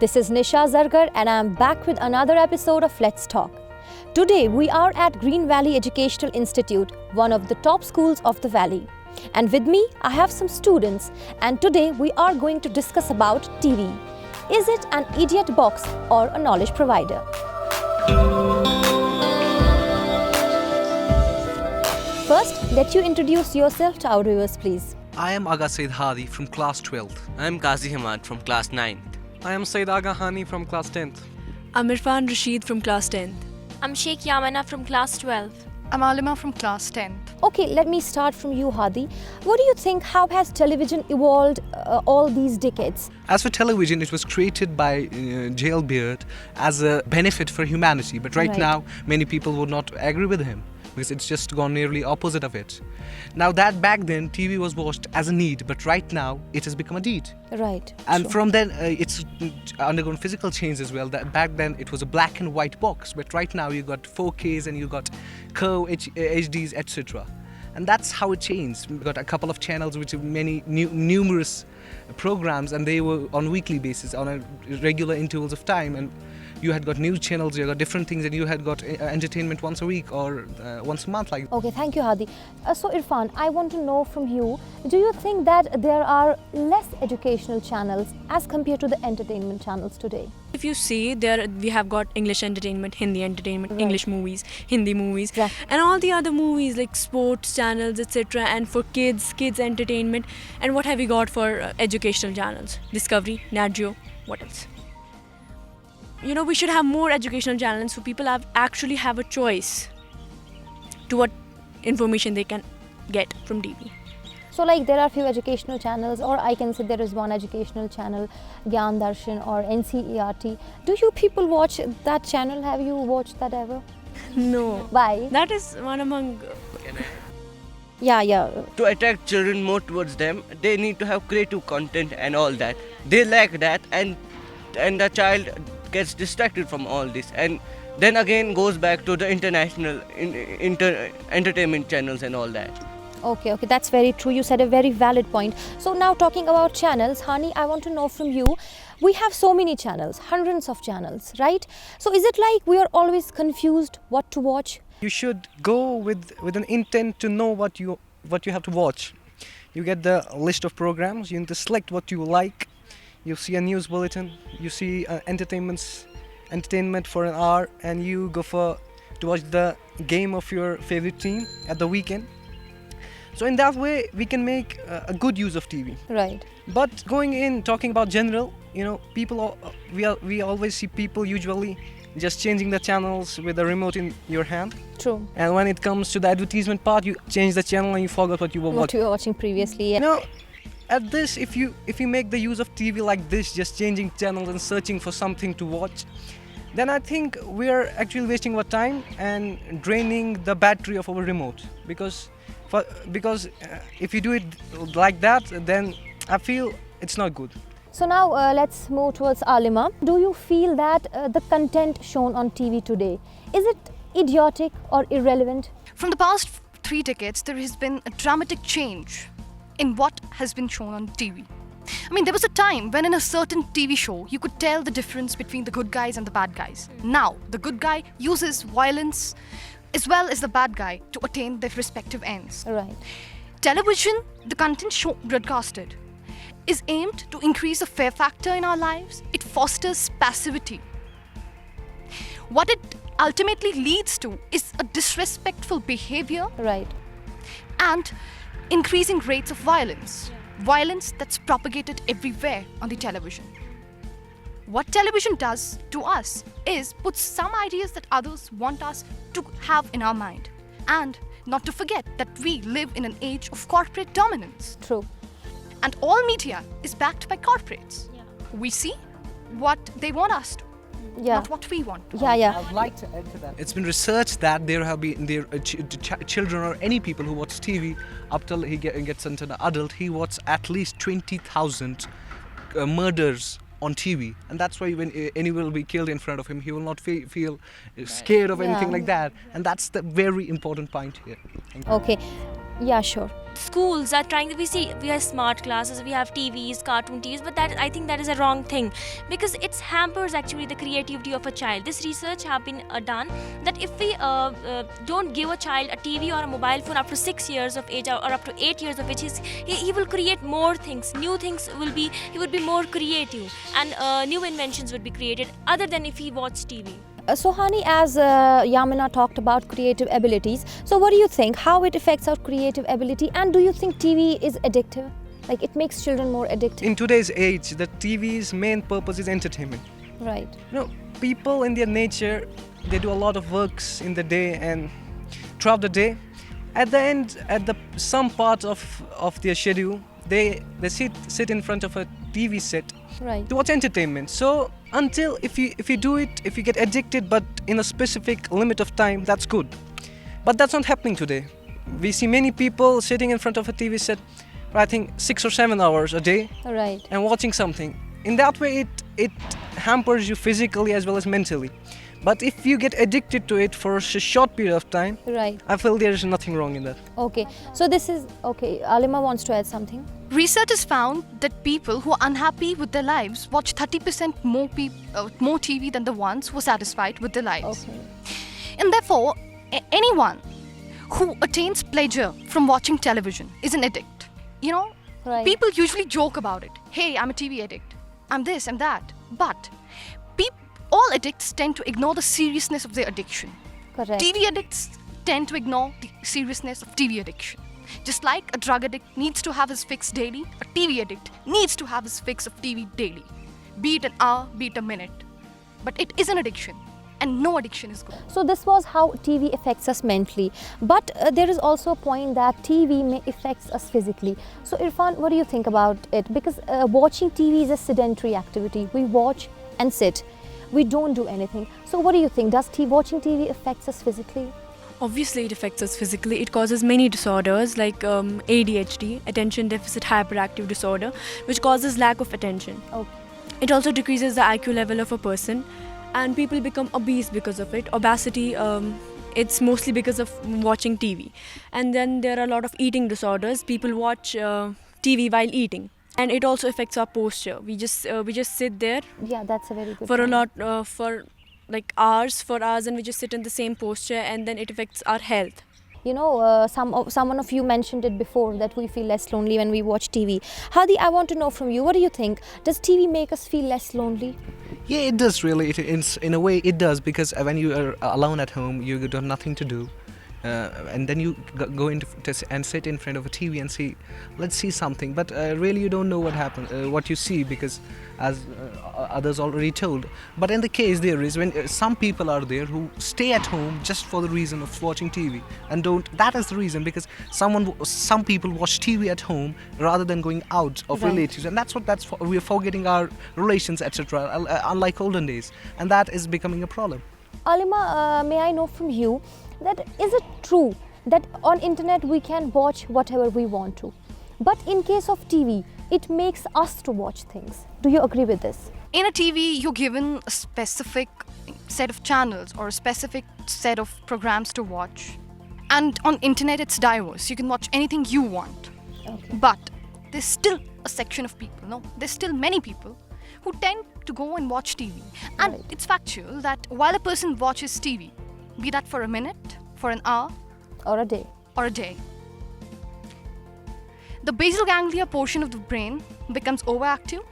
This is Nisha Zargar and I am back with another episode of Let's Talk. Today we are at Green Valley Educational Institute, one of the top schools of the valley. And with me I have some students, and today we are going to discuss about TV. Is it an idiot box or a knowledge provider? First, let you introduce yourself to our viewers, please. I am Aga Said Hadi from class 12th. I am Qazi Hamad from class 9th. I am Said Aga Hani from class 10th. I'm Irfan Rashid from class 10th. I'm Sheikh Yamana from class 12. I'm Alima from class 10th. Okay, let me start from you, Hadi. What do you think, how has television evolved all these decades? As for television, it was created by Jailbeard as a benefit for humanity. But right now, many people would not agree with him, because it's just gone nearly opposite of it. Now that back then TV was watched as a need, but right now it has become a deed. Right. And true. from then it's undergone physical change as well. That back then it was a black and white box, but right now you got 4Ks and you got curve HDs, etc. And that's how it changed. We got a couple of channels which have numerous programs, and they were on weekly basis, on a regular intervals of time. And you had got news channels, you got different things, and you had got entertainment once a week or once a month. Okay, thank you, Hadi. So Irfan, I want to know from you, do you think that there are less educational channels as compared to the entertainment channels today? If you see, we have got English entertainment, Hindi entertainment, Right. English movies, Hindi movies, Right. and all the other movies like sports channels, etc. And for kids entertainment. And what have we got for educational channels? Discovery, Nat Geo, what else? You know, we should have more educational channels so people actually have a choice to what information they can get from TV. So like there are few educational channels, or I can say there is one educational channel, Gyan Darshan or NCERT. Do you people watch that channel? Have you watched that ever? No. Why? That is one among... Yeah. To attract children more towards them, they need to have creative content and all that. They lack that, and the child gets distracted from all this, and then again goes back to the international entertainment channels and all that. Okay, that's very true. You said a very valid point. So now talking about channels, Hani, I want to know from you, we have so many channels, hundreds of channels, right? So is it like we are always confused what to watch? You should go with an intent to know what you have to watch. You get the list of programs, you need to select what you like. You see a news bulletin, you see entertainment for an hour, and you go to watch the game of your favorite team at the weekend. So in that way, we can make a good use of TV. Right. But talking about general, we always see people usually just changing the channels with the remote in your hand. True. And when it comes to the advertisement part, you change the channel and you forgot what you were watching. What you were watching previously. Yeah. No. At this, if you make the use of TV like this, just changing channels and searching for something to watch, then I think we are actually wasting our time and draining the battery of our remote. Because if you do it like that, then I feel it's not good. So now let's move towards Alima. Do you feel that the content shown on TV today, is it idiotic or irrelevant? From the past 3 decades, there has been a dramatic change in what has been shown on TV. I mean, there was a time when in a certain TV show, you could tell the difference between the good guys and the bad guys. Now, the good guy uses violence as well as the bad guy to attain their respective ends. Right. Television, the content broadcasted, is aimed to increase the fear factor in our lives. It fosters passivity. What it ultimately leads to is a disrespectful behavior. Right. And increasing rates of violence. Violence that's propagated everywhere on the television. What television does to us is put some ideas that others want us to have in our mind. And not to forget that we live in an age of corporate dominance. True. And all media is backed by corporates. Yeah. We see what they want us to, not what we want. Yeah. I'd like to add to that. It's been researched that there have been children or any people who watch TV up till he gets into an adult, he watches at least 20,000 murders on TV, and that's why when anyone will be killed in front of him, he will not feel scared of anything like that, and that's the very important point here. Okay. Yeah, sure. Schools are trying, we have smart classes, we have TVs, cartoon TVs, but that, I think that is a wrong thing, because it hampers actually the creativity of a child. This research have been done that if we don't give a child a TV or a mobile phone up to 6 years of age, or up to 8 years of age, he will create more things, new things will be, he would be more creative, and new inventions would be created other than if he watched TV. So Hani, as Yamina talked about creative abilities, so what do you think, how it affects our creative ability, and do you think TV is addictive? Like it makes children more addictive? In today's age, the TV's main purpose is entertainment. Right. People in their nature, they do a lot of works in the day and throughout the day. At the end, some part of their schedule, they sit in front of a TV set Right. to watch entertainment. So until if you do it, if you get addicted, but in a specific limit of time, that's good. But that's not happening today. We see many people sitting in front of a TV set for I think 6 or 7 hours a day Right. and watching something. In that way, it hampers you physically as well as mentally. But if you get addicted to it for a short period of time, Right. I feel there is nothing wrong in that. Okay. So this is okay. Alima wants to add something. Research has found that people who are unhappy with their lives watch 30% more TV than the ones who are satisfied with their lives. Okay. And therefore, anyone who attains pleasure from watching television is an addict. Right. People usually joke about it. Hey, I'm a TV addict. I'm this, I'm that. But all addicts tend to ignore the seriousness of their addiction. Correct. TV addicts tend to ignore the seriousness of TV addiction. Just like a drug addict needs to have his fix daily, a TV addict needs to have his fix of TV daily. Be it an hour, be it a minute. But it is an addiction, and no addiction is good. So this was how TV affects us mentally. But there is also a point that TV may affects us physically. So Irfan, what do you think about it? Because watching TV is a sedentary activity. We watch and sit. We don't do anything. So what do you think? Does watching TV affects us physically? Obviously, it affects us physically. It causes many disorders like ADHD, attention deficit hyperactive disorder, which causes lack of attention. Okay. It also decreases the IQ level of a person, and people become obese because of it. Obesity, it's mostly because of watching TV. And then there are a lot of eating disorders. People watch TV while eating. And it also affects our posture. We just sit there Yeah, that's a very good for point. for hours, and we just sit in the same posture, and then it affects our health. Someone of you mentioned it before that we feel less lonely when we watch TV. Hadi, I want to know from you, what do you think? Does TV make us feel less lonely? Yeah, it does really. In a way, it does, because when you are alone at home, you have nothing to do. And then you go and sit in front of a TV and see, let's see something. But really, you don't know what happens, what you see, because as others already told. But in the case there is, when some people are there who stay at home just for the reason of watching TV and don't. That is the reason, because some people watch TV at home rather than going out of Right. relatives, and we're forgetting our relations, etc. Unlike olden days, and that is becoming a problem. Alima, may I know from you that is it true that on internet we can watch whatever we want to, but in case of TV it makes us to watch things? Do you agree with this? In a TV, you're given a specific set of channels or a specific set of programs to watch. And on internet, it's diverse. You can watch anything you want. Okay. But there's still a section of people, there's still many people who tend to go and watch TV. And Right. it's factual that while a person watches TV, be that for a minute, for an hour, Or a day? or a day, the basal ganglia portion of the brain becomes overactive,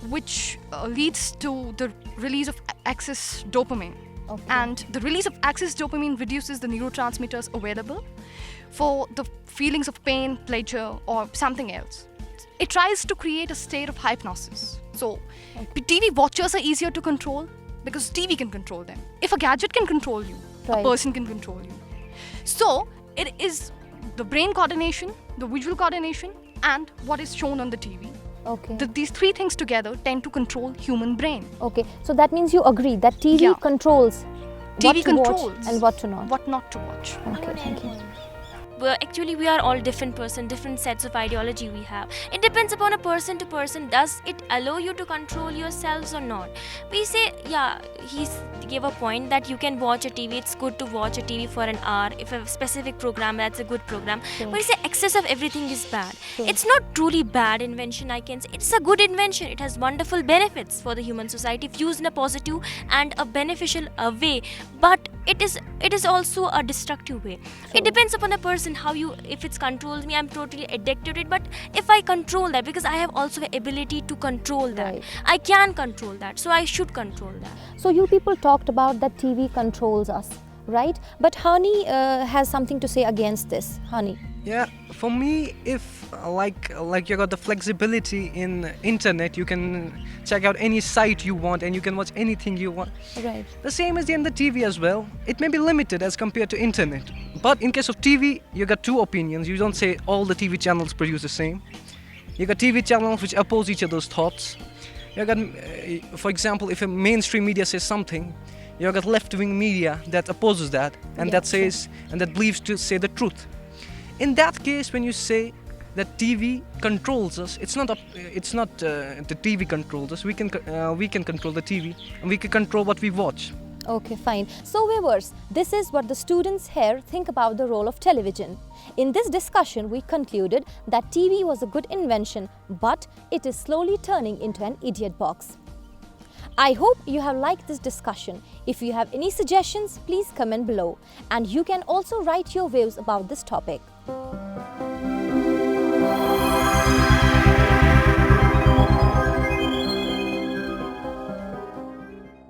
which leads to the release of excess dopamine. Okay. And the release of excess dopamine reduces the neurotransmitters available for the feelings of pain, pleasure, or something else. It tries to create a state of hypnosis. So, TV watchers are easier to control because TV can control them. If a gadget can control you, Right. a person can control you. So, it is the brain coordination, the visual coordination, and what is shown on the TV. Okay. These three things together tend to control human brain. Okay. So that means you agree that TV Yeah. controls TV what to controls watch and what to not. what not to watch. Okay, thank you. actually we are all different person, different sets of ideology we have. It depends upon a person to person. Does it allow you to control yourselves or not? We say, yeah, he gave a point that you can watch a TV. It's good to watch a TV for an hour. If a specific program, that's a good program. Sure. But we say excess of everything is bad. Sure. It's not truly bad invention, I can say. It's a good invention. It has wonderful benefits for the human society if used in a positive and a beneficial way. But it is also a destructive way. It depends upon a person how you, if it's controls me, I'm totally addicted to it. But if I control that, because I have also the ability to control that, Right. I can control that, so I should control that. So you people talked about that TV controls us, right? But Hani has something to say against this. Hani. Yeah, for me, if like you got the flexibility in internet, you can check out any site you want and you can watch anything you want. Right. The same is in the TV as well. It may be limited as compared to internet, but in case of TV, you got two opinions. You don't say all the TV channels produce the same. You got TV channels which oppose each other's thoughts. You got, for example, if a mainstream media says something, you got left-wing media that opposes that and Yeah, that says and that believes to say the truth. In that case, when you say that TV controls us, it's not the TV controls us. We can control the TV and we can control what we watch. Okay, fine. So viewers, this is what the students here think about the role of television. In this discussion, we concluded that TV was a good invention, but it is slowly turning into an idiot box. I hope you have liked this discussion. If you have any suggestions, please comment below. And you can also write your views about this topic.